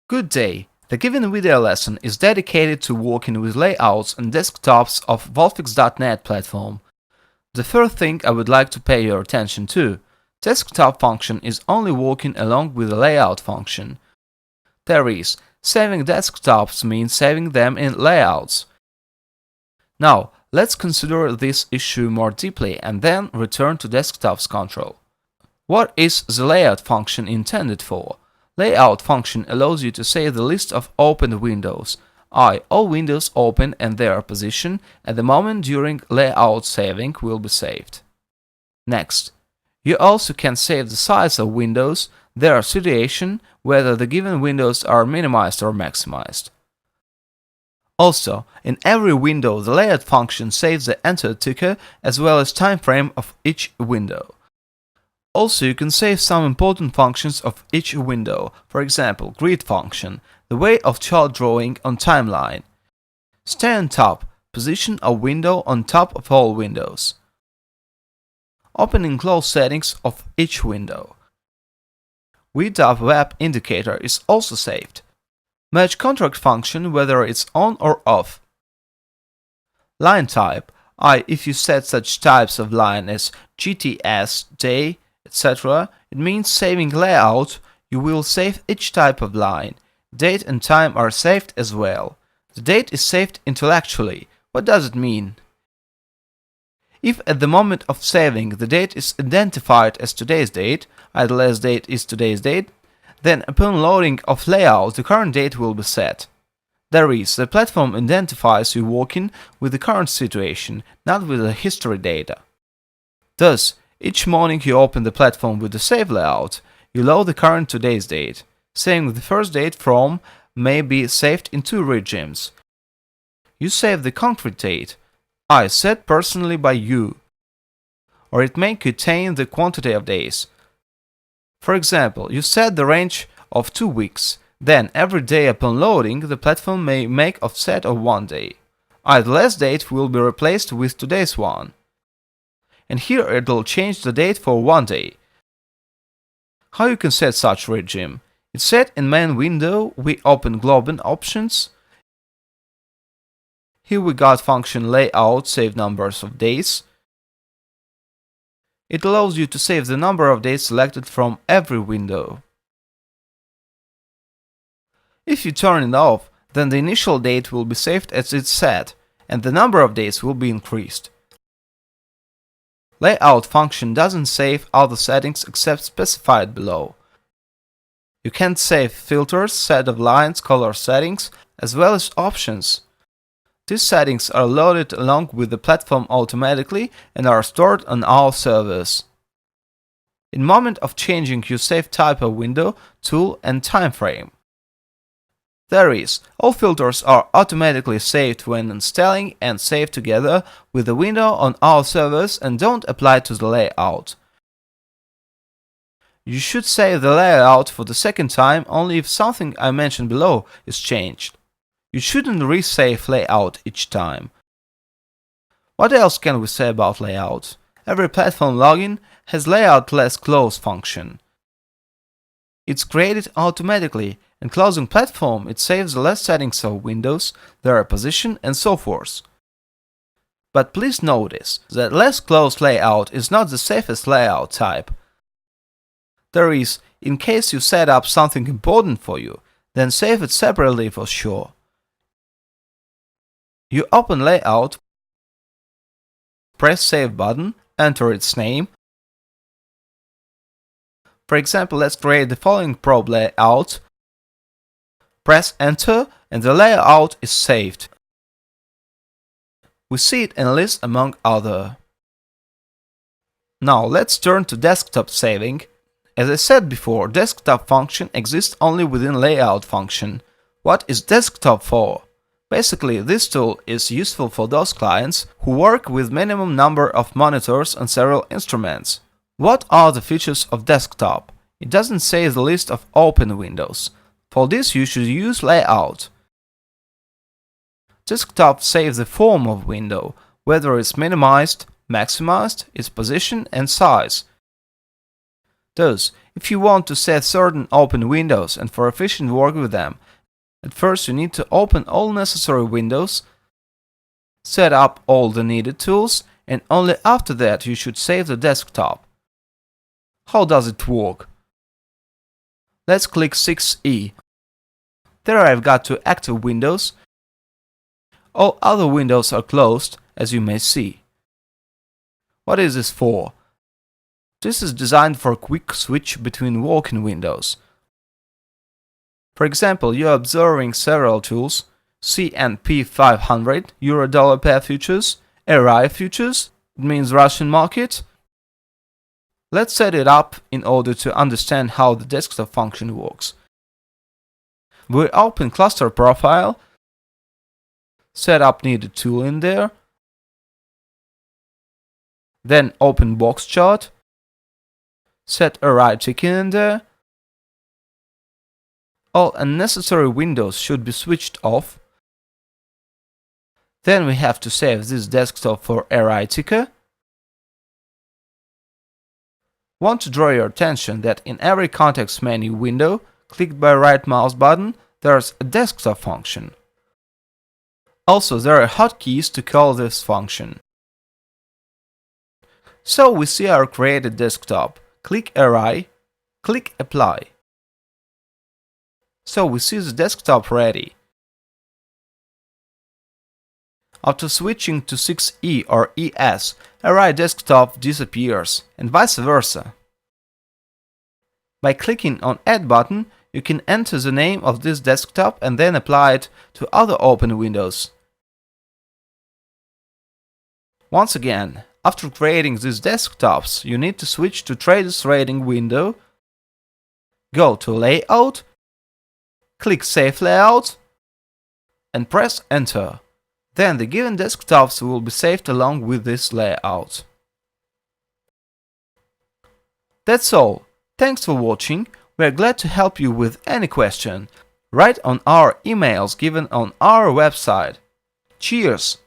Good day! The given video lesson is dedicated to working with layouts and desktops of Volfix.net platform. The first thing I would like to pay your attention to: desktop function is only working along with the layout function. That is, saving desktops means saving them in layouts. Now, let's consider this issue more deeply and then return to desktops control. What is the layout function intended for? Layout function allows you to save the list of opened windows, all windows open and their position at the moment during layout saving will be saved. Next, you also can save the size of windows, their situation, whether the given windows are minimized or maximized. Also, in every window the layout function saves the enter ticker as well as time frame of each window. Also, you can save some important functions of each window, for example, grid function, the way of chart drawing on timeline. Stay on top, position a window on top of all windows. Open and close settings of each window. web indicator is also saved. Match contract function, whether it's on or off. Line type, if you set such types of line as GTS, day, etc., it means saving layout, you will save each type of line. Date and time are saved as well. The date is saved intellectually. What does it mean? If at the moment of saving the date is identified as today's date, last date is today's date, then upon loading of layout the current date will be set. That is, the platform identifies you working with the current situation, not with the history data. Thus, each morning you open the platform with the save layout, you load the current today's date. Saving the first date from may be saved in two regimes. You save the concrete date, set personally by you, or it may contain the quantity of days. For example, you set the range of 2 weeks, then every day upon loading the platform may make offset of 1 day. The last date will be replaced with today's one. And here it will change the date for 1 day. How you can set such regime? It's set in main window, we open global options. Here we got function layout save numbers of days. It allows you to save the number of days selected from every window. If you turn it off, then the initial date will be saved as it's set, and the number of days will be increased. Layout function doesn't save other settings except specified below. You can save filters, set of lines, color settings, as well as options. These settings are loaded along with the platform automatically and are stored on our servers. In moment of changing, you save type of window, tool and time frame. That is, all filters are automatically saved when installing and saved together with the window on our servers and don't apply to the layout. You should save the layout for the second time only if something I mentioned below is changed. You shouldn't resave layout each time. What else can we say about layout? Every platform login has layout less close function. It's created automatically, and closing platform it saves the last settings of windows, their position and so forth. But please notice that less close layout is not the safest layout type. That is, in case you set up something important for you, then save it separately for sure. You open layout, press save button, enter its name. For example, let's create the following probe layout. Press enter and the layout is saved. We see it in a list among other. Now let's turn to desktop saving. As I said before, desktop function exists only within layout function. What is desktop for? Basically, this tool is useful for those clients who work with minimum number of monitors and several instruments. What are the features of desktop? It doesn't say the list of open windows. For this you should use layout. Desktop saves the form of window, whether it's minimized, maximized, its position and size. Thus, if you want to set certain open windows and for efficient work with them, at first you need to open all necessary windows, set up all the needed tools, and only after that you should save the desktop. How does it work? Let's click 6E. There I've got two active windows. All other windows are closed, as you may see. What is this for? This is designed for a quick switch between working windows. For example, you're observing several tools: C&P 500, Euro-Dollar pair futures, RI futures, it means Russian market. Let's set it up in order to understand how the desktop function works. We open cluster profile, set up needed tool in there, then open box chart, set RI ticket in there. All unnecessary windows should be switched off. Then we have to save this desktop for RI ticker. Want to draw your attention that in every context menu window, clicked by right mouse button, there's a desktop function. Also, there are hotkeys to call this function. So we see our created desktop. Click RI, click Apply. So we see the desktop ready. After switching to 6E or ES, RI desktop disappears, and vice versa. By clicking on Add button, you can enter the name of this desktop and then apply it to other open windows. Once again, after creating these desktops, you need to switch to Traders Rating window, go to Layout, click Save Layout, and press Enter. Then the given desktops will be saved along with this layout. That's all. Thanks for watching. We are glad to help you with any question. Write on our emails given on our website. Cheers!